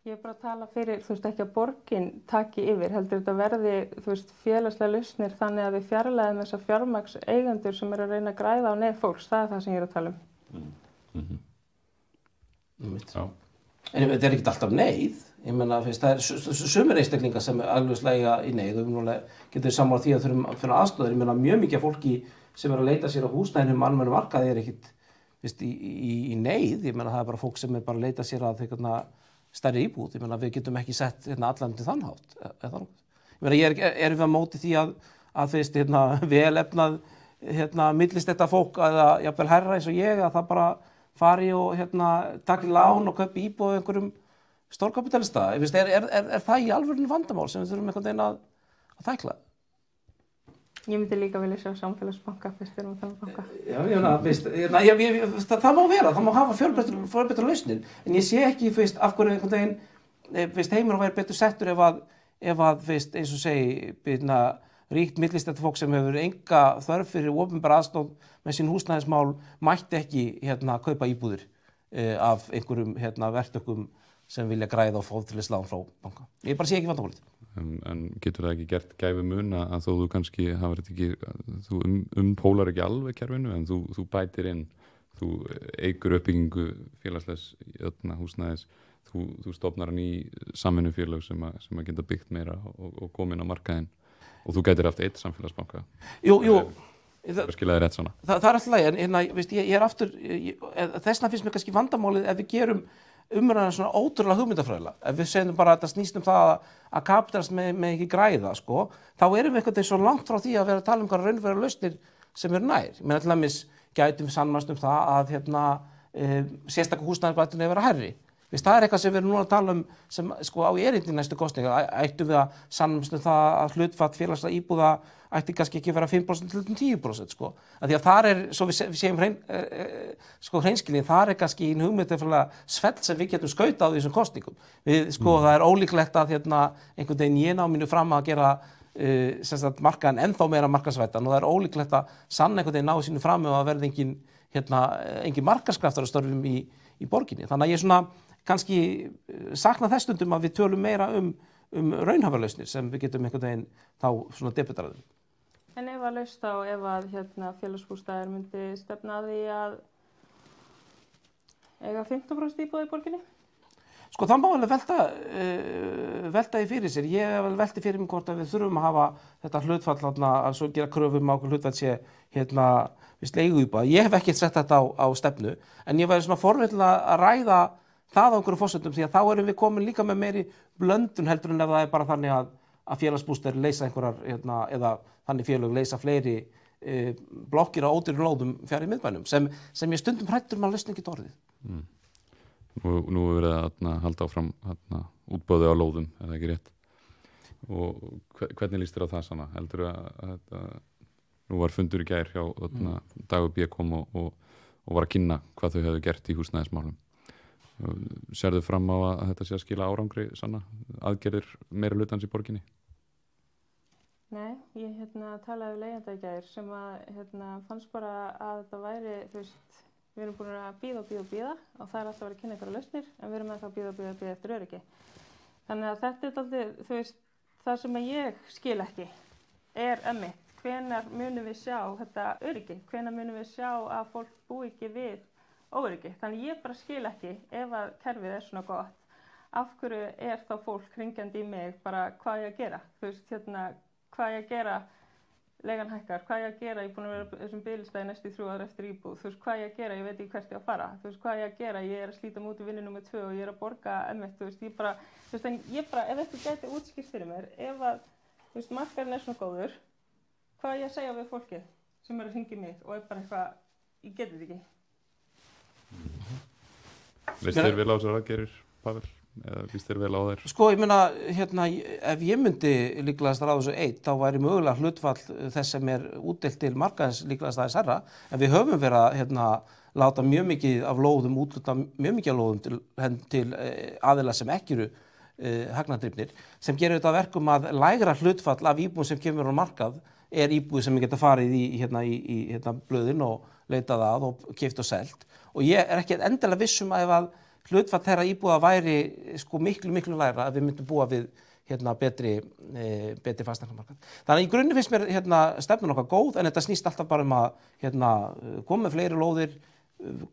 Ég er bara að tala fyrir, ekki að borgin taki yfir, heldur þetta verði, félagslega lausnir þannig að við fjarlægum þessar fjármagnseigendur sem eru að reyna að græða á neyð fólks, það er það sem ég er að tala Já. En þetta er ekkert alltaf neyð. Ég meina, það sumir einstaklingar sem alveg í neyð og getur sammála því að þurfum aðstoðar. Ég meina, mjög mikið fólki sem er að leita sér á húsnæðinu almennum markaði er ekkert í neyð. Ég meina, það er bara fólk sem er bara að leita sér að stærri íbúð. Ég meina, við getum ekki sett allan til þann hátt. Ég meina, erum við á móti því að vel efnað millistetta fólk eða jafnvel hærra eins og ég, að það bara fari og taki lán og kaupi íbúð einhverjum stórkapitalista. Er það í alvörinu vandamál sem við þurfum einhvern veginn að tækla? Ég myndi líka vilja sjá samfélagsbanka fyrst við erum að tala um banka. Já, það má vera, það má hafa fjölbreyttar lausnir, en ég sé ekki af hverju einhvern veginn heimur væri betur settur ef að eins og segi ríkt millistetta fólk sem hefur enga þörf fyrir opinbera aðstoð með sín húsnæðismál mætti ekki kaupa íbúðir af einhverjum verktökum sem vilja græða og fá til þess lán frá banka. Ég bara sé ekki vandamálið. En getur það ekki gert gæfu mun að þó þú kannski þú pólar ekki alveg kerfinu en þú bætir inn, þú eykur uppbyggingu félagslegs húsnæðis, þú stofnar ný samvinnufélög sem að geta byggt meira og komin á markaðinn og þú gætir haft eitt samfélagsbanka. Jú. Það skilaði rétt svona. Það er alltaf lagi, en ég er aftur, þessna finnst mér kannski vandamálið ef við gerum umræðan svona ótrúlega hugmyndafræðilega. Ef við segjum bara að þetta snýst það að kapitalist með ekki græða, þá erum við einhvern veginn svo langt frá því að vera að tala um hvað raunverulegar lausnir sem eru nær. Ég meina til dæmis gætum við sannmælst það að sérstaklega húsnæðisbætur vera hærri. Það eitthvað sem við erum núna að tala sem sko á erindi næstu kosningar. Ættum við að sannast það að hlutfall félagslega íbúða ætti kannski ekki að vera 5% til 10%, sko. Af því að þar svo við séum hreinskilin, þar kannski í hugmyndafræðilega svell sem við getum skautað á þessum kosningum. Það er ólíklegt að einhvern veginn ég ná mínu fram að gera markaðan ennþá meira markaðsvæddan og það er ólíklegt að sanna einhvern veginn ná sínu fram og að verði engin markaðskraftar að störfum í borginni. Þannig að ég kannski sakna þess stundum að við tölum meira um raunhæfarlausnir sem við getum einhvern veginn þá svona debataraðum. En ef að laust þá, ef að félagsbústaðir myndi stefna að því að eiga 15% íbúð í borginni? Sko það má alveg velta því fyrir sér. Ég hef vel velti fyrir mig hvort að við þurfum að hafa þetta hlutfall að svo gera kröfum á hlutfall sé leiguíbúða. Ég hef ekki sett þetta á stefnu, en ég væri svona forvill að ræða það á einhverjum forsendum því að þá erum við komin líka með meiri blöndun heldur en ef það er bara þannig að félagsbústaðir leysa einhverjar eða þannig félög leysa fleiri blokkir á ódýrum lóðum fjarri miðbænum sem ég stundum hræddur maður lausn ekki orðið. Nú er verið að halda áfram útboði á lóðum, er það ekki rétt? Og hvernig líst þér á það Sanna? Heldur að nú var fundur í gær hjá Dagur B. kom og var að kynna hvað þau hefðu gert í húsnæðismálum. Sérðu fram á að þetta sé að skila árangri, Sanna? Aðgerðir meira hlutans í borginni? Nei, ég talaði við leigjanda í gær sem að fannst bara að þetta væri, við erum búin að bíða og það er alltaf að vera að kynna einhverja lausnir en við erum ennþá að bíða eftir öryggi. Þannig að þetta er dálítið, það sem ég skil ekki er einmitt hvenær munum við sjá þetta öryggi, hvenær munum við sjá að fólk búi ekki við óöryggi. Þannig ég bara skil ekki ef að kerfið er svona gott, af hverju er þá fólk hringjandi í mig bara hvað ég að gera, hvað ég að gera, leigan hækkar, hvað ég að gera, ég er búin að vera þessum biðlistæði næstu 3 ára eftir íbúð, hvað ég að gera, ég veit ekki hvert ég að fara, hvað ég að gera, ég er að slíta múti vinnu númer 2 og ég er að borga ef þetta gæti útskýrt fyrir mér, ef að, markaðurinn er svona góður, hvað ég að segja við fólkið sem er að hringja í mig og er bara eitthvað, ég geti þetta ekki. Veist þér vel á þessar aðgerðir, Pavel? Eða víst þér vel á þær? Sko, ég meina, ef ég myndi líklegast ráða þessu eitt, þá væri mögulega hlutfall þess sem er útdeilt til markaðins líklegast aðeins herra, en við höfum verið að láta mjög mikið af lóðum, útluta mjög mikið af lóðum til aðila sem ekki eru hagnadrifnir, sem gerir þetta verkum að lægra hlutfall af íbúðum sem kemur á markað er íbúð sem við geta farið í blöðin og leitað að og keypt og selt. Og ég er ekki endilega viss að ef að hlutfall þeirra íbúða væri sko miklu lægra að við myndum búa við betri fasteignamarkað. Þannig að í grunni finnst mér stefnan okkar góð, en þetta snýst alltaf bara að koma með fleiri lóðir,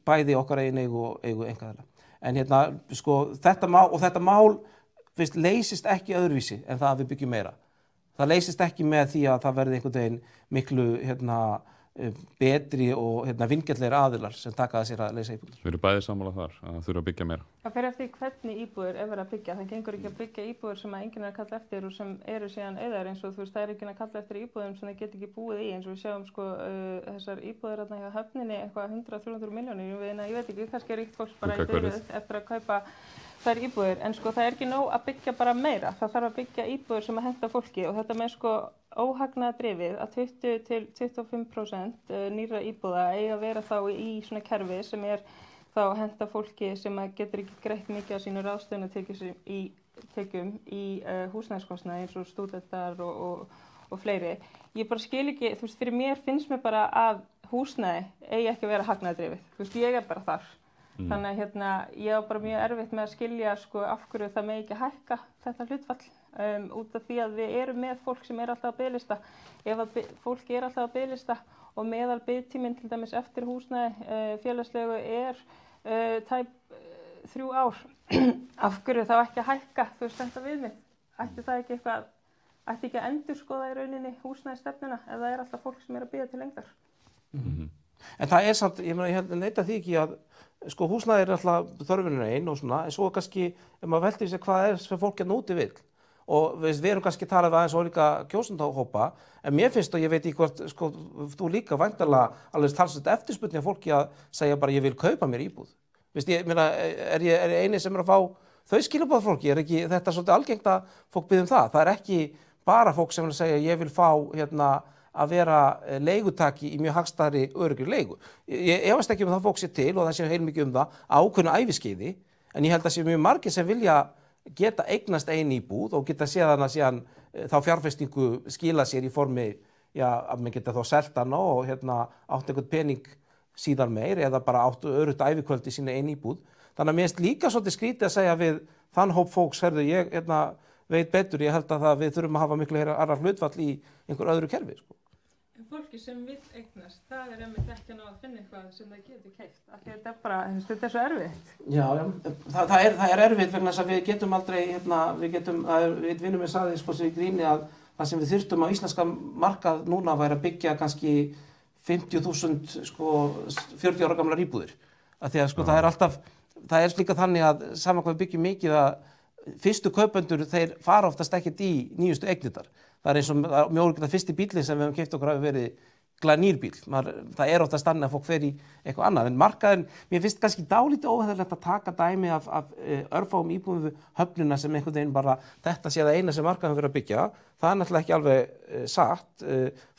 bæði okkar eigin eigu einkaaðila. En sko þetta mál leysist ekki öðruvísi en það að við byggjum meira. Það leysist ekki með því að það verði einhvern veginn miklu betri og vingjarnlegri aðilar sem taka að sér að leysa íbúðir. Við erum bæði sammála þar að þurfa að byggja meira. Það fer eftir hvernig íbúðir er verið að byggja. Það gengur ekki að byggja íbúðir sem enginn er að kalla eftir og sem eru síðan auðar eins og það er ekki að kalla eftir íbúðum sem það get ekki búið í, eins og við sjáum sko þessar íbúðir hjá höfninni eitthvað 100-300 milljónir. Ég veit ekki, kannski er ríkt fólk bara í byrjuð eftir að kaupa þær íbúðir, en sko það er ekki nóg að byggja bara meira. Það þarf að byggja íbúðir sem að henta fólki og þetta með sko óhagnaðardrifið að 20-25% nýrra íbúða eiga að vera þá í svona kerfi sem er þá að henta fólki sem að getur ekki greitt mikið af sínu ráðstöfunartekjum í húsnæðiskostnaði eins og stúdentar og fleiri. Ég bara skil ekki, fyrir mér finnst mér bara að húsnæði eigi ekki að vera hagnaðardrifið. Ég er bara þar. Þannig að ég á bara mjög erfitt með að skilja sko af hverju það megi ekki hækka þetta hlutfall út af því að við erum með fólk sem er alltaf á biðlista. Ef að fólk er alltaf á biðlista og meðal biðtíminn til dæmis eftir húsnæði félagslegu er tæp 3 ár. Af hverju þá ekki að hækka þetta viðmið? Ætti ekki að endurskoða í rauninni húsnæðisstefnuna ef það er alltaf fólk sem er að bíða til lengdar? En það er samt, ég neita því ekki að sko húsnæði er alltaf þörfinur einn og svona, en svo kannski ef maður veltir sér hvað er sem fólk úti vill. Og við erum kannski talað aðeins ólíka kjósendahópa, en mér finnst og ég veit ekki hvort sko, þú líka væntanlega alveg talsvert eftirspurn hjá fólki að segja bara ég vil kaupa mér íbúð. Veist, ég meina, er ég eini sem að fá þau skilaboð fólki? Ekki þetta svolítið algengt að fólk biðja það? Það ekki bara fólk sem segja ég vil fá að vera leigutaki í mjög hagstæðri öruggri leigu. Ég efast ekki það fólk sé til og það sé heilmikið það ákveðnu æviskeiði, en ég held að sé mjög margir sem vilja geta eignast ein íbúð og geta séð hana síðan þá fjárfestingu skila sér í formi að maður geta þá selt hana og átt einhvern pening síðan meir eða bara átt öruggt ævikvöld í sína ein íbúð. Þannig að mér finnst líka svolítið skrítið að segja við þann hóp fólks, herðu, ég veit betur, ég held að við þurfum að hafa miklu aðra hlutfall í einhver öðru kerfi, sko. Fólki sem vill eignast, það einmitt ekki að ná að finna eitthvað sem það getur keypt. Af því þetta bara, þetta svo erfitt. Já, það er erfitt vegna þess að við getum aldrei, við vinnum við sagði sko sem í gríni að það sem við þurftum á íslenska markað núna væri að byggja kannski 50.000 sko 40 ára gamlar íbúðir. Af því að sko það er líka þannig að saman hvað við byggjum mikið að fyrstu kaupendur þeir fara oftast ekkert í nýjustu eignirnar. Það er eins og mjög ólíklegt að fyrsti bíllinn sem við höfum keypt okkur hafi verið glanýr bíll. Það er oftast þannig að fólk fer í eitthvað annað. En markaðurinn, mér finnst kannski dálítið óheðilegt að taka dæmi af örfáum íbúðum við höfnina sem einhvern veginn bara þetta sé það eina sem markaðurinn verið að byggja. Það er náttúrulega ekki alveg satt.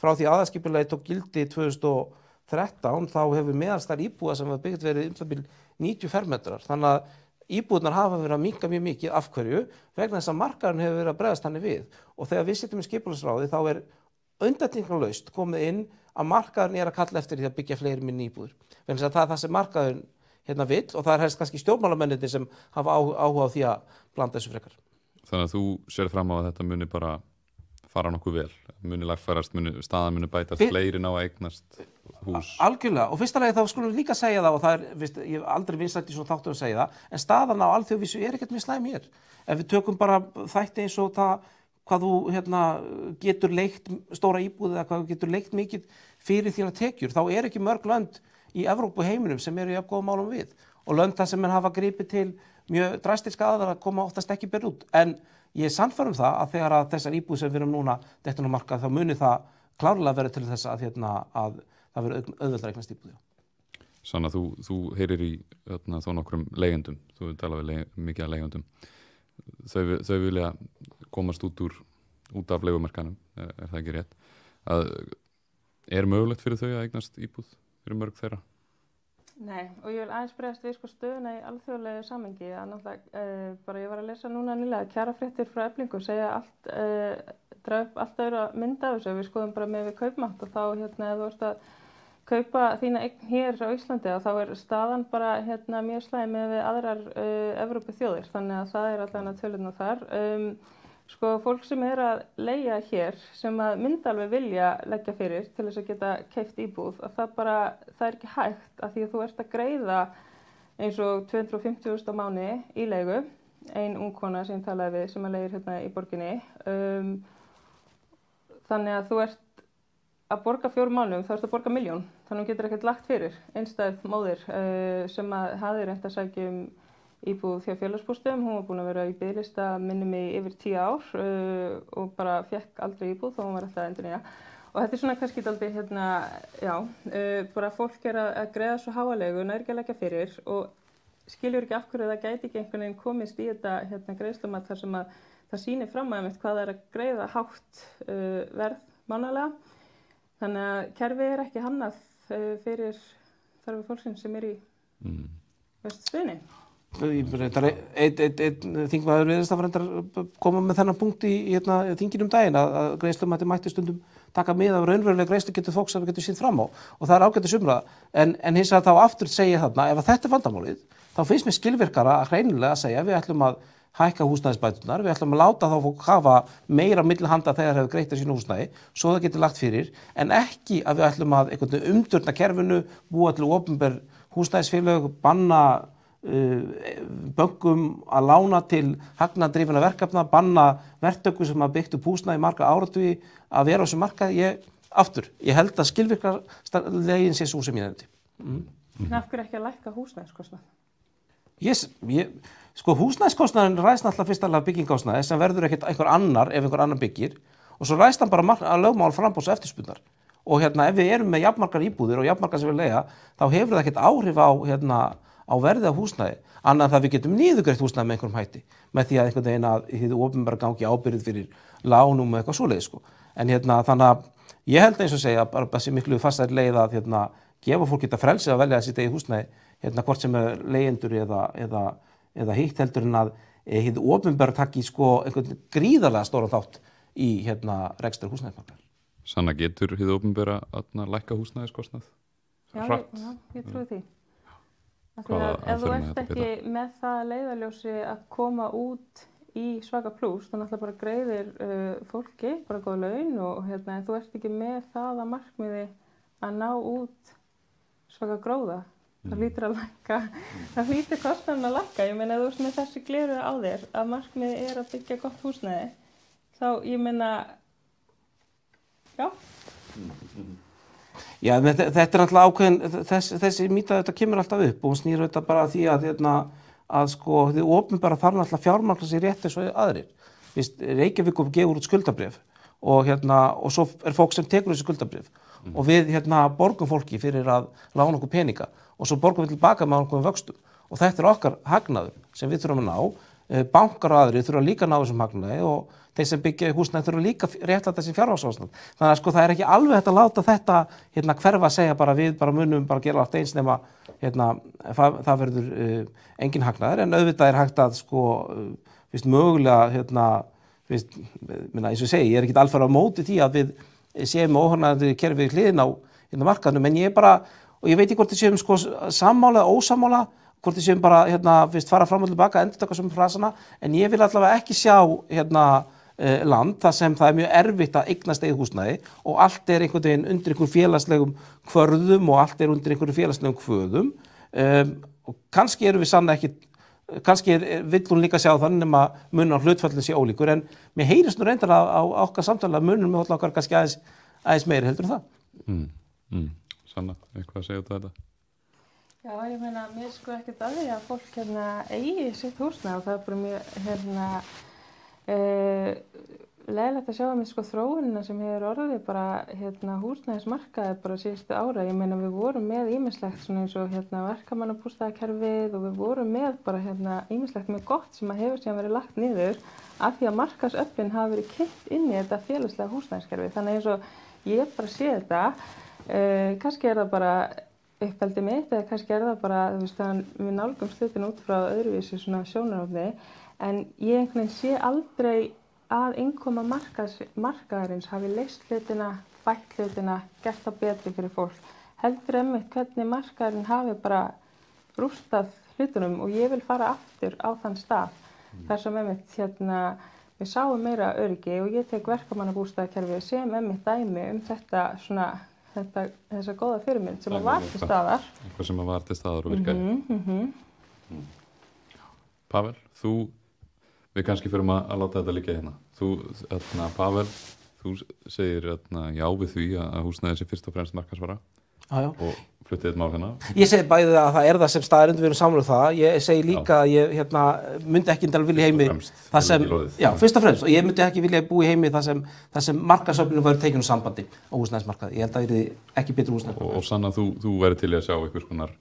Frá því aðalskipulagið tók gildi 2013 þá hefur meðalstærð íbúða sem hafa byggt verið 90 fermetrar. Þannig að íbúðnar hafa verið að minnka mjög mikið af hverju vegna þess að markaðurinn hefur verið að bregðast þannig við. Og þegar við sitjum í skipulagsráði þá er undantekningarlaust komið inn að markaðurinn að kalla eftir því að byggja fleiri minni íbúðir. Vegna þess að það er það sem markaðurinn vill og það er helst kannski stjórnmálamennirnir sem hafa áhuga á því að blanda þessu frekar. Þannig að þú sér fram á að þetta muni bara fara nokkuð vel, muni lagfærast, staðan muni bætast, fleiri ná að eignast hús. Algjörlega, og fyrsta lagi þá skulum við líka segja það og það ég hef aldrei vinsætt í svona þáttum að segja það, en staðan á alþjóðvísu er ekkert mjög slæm hér. Ef við tökum bara þætti eins og það hvað þú getur leigt stóra íbúð eða hvað þú getur leigt mikið fyrir þína tekjur, þá er ekki mörg lönd í Evrópu heiminum sem eru jafn góðum málum við og lönd þar sem menn hafa gripið til mjög drastiska aðrar koma oftast ekki ber út. En ég er sannfærður það að þegar að þessar íbúð sem við erum núna dettin á markað þá muni það klárlega verið til þess að það verið auðveldara eignast íbúð. Sanna, þú heyrir í þó nokkrum leigjendum, þú hefur talað við mikið af leigjendum. Þau vilja komast út af leigumarkaðnum, er það ekki rétt? Er mögulegt fyrir þau að eignast íbúð fyrir mörg þeirra? Nei, og ég vil aðeins bregðast við stöðuna í alþjóðlegu samhengi. Bara ég var að lesa núna nýlega kjarafréttir frá Eflingu segja draga upp allt öðru að mynda af þessu. Við skoðum bara með við kaupmátt og þá ef þú ert að kaupa þína eign hér á Íslandi og þá er staðan bara mjög slæm með við aðrar Evrópuþjóðir. Þannig að það er allavega tölurnar þar. Sko fólk sem er að leigja hér sem að myndi alveg vilja leggja fyrir til þess að geta keypt íbúð að það er ekki hægt af því að þú ert að greiða eins og 250.000 á mánuði í leigu, ein ungkona sem ég talaði við sem að leigir í borginni. Þannig að þú ert að borga 4 mánuðum, þá ert að borga 1 milljón, þannig að þú getur ekkert lagt fyrir einstæð móðir sem að hafði reynt að sækja íbúð hjá félagsbústöðum, hún var búin að vera í biðlista minnum í yfir 10 ár og bara fekk aldrei íbúð þó hún var alltaf að endurnýja. Og þetta er svona kannski dálítið bara fólk er að greiða svo háa leigu, nær ekki að leggja fyrir og skiljur ekki af hverju það gæti ekki einhvern veginn komist í þetta greiðslumat þar sem að það sýnir fram að hvað það er að greiða hátt verð mánaðarlega. Þannig að kerfið er ekki hannað fyrir þarfir fólksins sem er í veststöðinni. Einn þingmaður Viðreisnar koma með þennan punkt í þinginu daginn að greiðslumati mætti stundum taka mið af raunverulega greiðslugetu fólks sem við getum sýnt fram á og það er ágætis umræða. En hins vegar þá aftur segja þarna, ef þetta er vandamálið, þá finnst mér skilvirkara að hreinilega að segja við ætlum að hækka húsnæðisbæturnar, við ætlum að láta þá fólk hafa meira millihanda þegar hefur greitt að sínu húsnæði, svo það getur lagt fyrir, en ekki að við ætlum að umturna kerfinu, búa til opinber húsnæðisfélög, banna bönkum að lána til hagnaðardrifinna verkefna, banna verktöku sem hafa byggt upp húsnæði í marga áratugi að vera á þessum markaði. Ég held að skilvirkarlegin sé svo sem ég nefndi. Af hverju ekki að lækka húsnæðiskostnað? Sko húsnæðiskostnaðurinn ræðst náttúrulega fyrst alveg byggingarkostnaði sem verður ekkert einhver annar byggir og svo ræðst hann bara að lögmál framboðs og eftirspurnar. Og ef við erum með jafnmargar íbúðir og jafnmargar sem við leigja, þá hefur það ekkert áhrif á verði af húsnæði, annað en það við getum niðurgreitt húsnæði með einhverjum hætti, með því að einhvern veginn að hið opinbera gangi ábyrgð fyrir lánum og eitthvað svoleiðis sko. En þannig að ég held eins og segja bara þessi miklu fastari leið að gefa fólk þetta frelsi að velja sitt eigið húsnæði, hvort sem er leigjendur eða hitt heldur en að hið opinbera taki sko einhvern gríðarlega stóran þátt í rekstur húsnæðismarkaðar. Sanna, getur hið opinbera að lækka húsnæðiskostnað? Já, ég trúi því. Ef þú ert ekki með það leiðarljósi að koma út í svaka plús, þá náttúrulega bara greiðir fólki, bara góð laun og en þú ert ekki með það að markmiði að ná út svaka gróða. Það hlýtur að lækka, það hlýtur kostnaðurinn að lækka. Ég meina, ef þú ert með þessi gleru á þér að markmiði er að byggja gott húsnæði, þá ég meina, já. Já, þetta er náttúrulega ákveðin, þessi mýta þetta kemur alltaf upp og hún snýr þetta bara að því að sko þið opinbera þarf náttúrulega fjármagna sér rétt eins og aðrir. Reykjavík gefur út skuldabréf og svo er fólk sem tekur þessi skuldabréf og við borgum fólki fyrir að lána okkur peninga og svo borgum við tilbaka með okkur vöxtum og þetta er okkar hagnaður sem við þurfum að ná. Bankar og aðrir þurfa líka að ná þessum hagnaði og þeir sem byggja í húsnæði þurfa líka réttlæta þessi fjárhagskostnað. Þannig að sko það er ekki alveg hægt að láta þetta hverfa að segja bara við munum bara gera allt eins nema það verður engin hagnaður en auðvitað er hægt að sko mögulega eins og ég segi, ég er ekki alfarið á móti því að við séum með óhagnaðandi kerfi hliðin á markaðnum en ég bara, og ég veit ekki hvort þið séum sko sammála eða ósammála, hvort þið séum bara fara fram og tilbaka, endurtaka sömu frasana, en ég vil allavega ekki sjá land þar sem það er mjög erfitt að eignast eigið húsnæði og allt er einhvern veginn undir einhver félagslegum kvörðum og allt er undir einhverjum félagslegum kvöðum og kannski erum við sanna ekki, kannski vill hún líka sjá þannig nema munur á hlutfallin sé ólíkur en mér heyrist nú reyndar á okkar samtala að munur með okkar kannski aðeins meiri heldur en það. Sanna, eitthvað að segja út af þetta? Já, ég meina, mér sko ekkert að því að fólk eigi sitt húsnæði og það er bara mjög leiðilegt að sjá að mér sko þróunina sem hefur orðið bara húsnæðismarkaði bara síðustu ára. Ég meina við vorum með ýmislegt svona eins og verkamannabústaðakerfið og við vorum með bara ýmislegt með gott sem að hefur síðan verið lagt niður af því að markaðsöflin hafa verið kynnt inn í þetta félagslega húsnæðiskerfi. Þannig eins og ég bara sé þetta, kannski er það bara uppeldi mitt eða kannski er það bara við nálgumst hlutin út frá öðruvísi svona sjónarhorni en ég einhvern veginn sé aldrei að innkoma markaðarins hafi leyst hlutina, bætt hlutina, gert það betri fyrir fólk. Heldur einmitt hvernig markaðurinn hafi bara rústað hlutunum og ég vil fara aftur á þann stað þar sem einmitt við sáum meira öryggi og ég tek verkamannabústaðakerfi sem einmitt dæmi þetta svona þessa góða fyrirmynd sem var til staðar. Eitthvað sem var til staðar og virkaði. Pavel, við kannski fyrir að láta þetta liggja hérna. Pavel, þú segir já við því að húsnæði sé fyrst og fremst markaðsvara og fluttið þetta mál hérna. Ég segi bæði að það er það sem staðarind, við erum sammála um það. Ég segi líka að ég myndi ekki vilja heimi það sem, já, fyrst og fremst, og ég myndi ekki vilja búa í heimi það sem markaðsöflinu væri tekinu sambandi á húsnæðismarkaði. Ég held að það er ekki betur húsnæðismarkaði. Og Sanna, þú væri til að sjá einhvers konar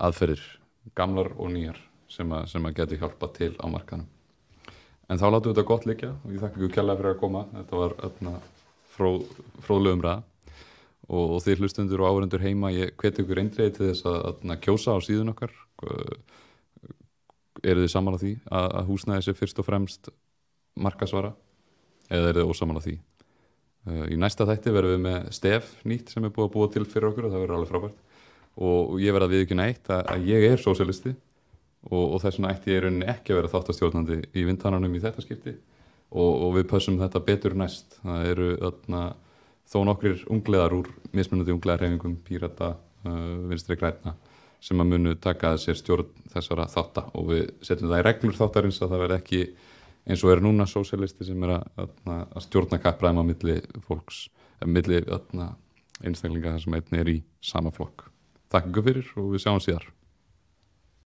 aðferðir, gamlar og nýjar, sem að geti hjálpað til á markaðnum. En þá látum við þetta gott liggja og ég þakka ykkur kærlega fyrir að koma. Þetta var fróðleg umræða og þið hlustundur og áhorfendur heima, ég hveti ykkur eindregið til þess að kjósa á síðun okkar. Eru þið sammála því að húsnæði sé fyrst og fremst markaðsvara eða eru þið ósammála því? Í næsta þætti verðum við með stef nýtt sem er búið að búa til fyrir okkur og það verður alveg frábært. Og ég verð að viðurkenna eitt að ég er sósíalisti og þess vegna ætti ég í rauninni ekki að vera þáttastjórnandi í vindhananum í þetta skipti og við pössum þetta betur næst. Það eru þó nokkrir ungleðar úr mismunandi ungleðarhreyfingum, Pírata, Vinstri grænna sem að munu taka að sér stjórn þessara þátta og við setjum það í reglur þáttarins að það verði ekki eins og er núna sósíalisti sem er að stjórna kappræðum á milli fólks, milli einstaklinga þar sem einn er í sama flokk. Takk ykkur fyrir og við sjáum síðar.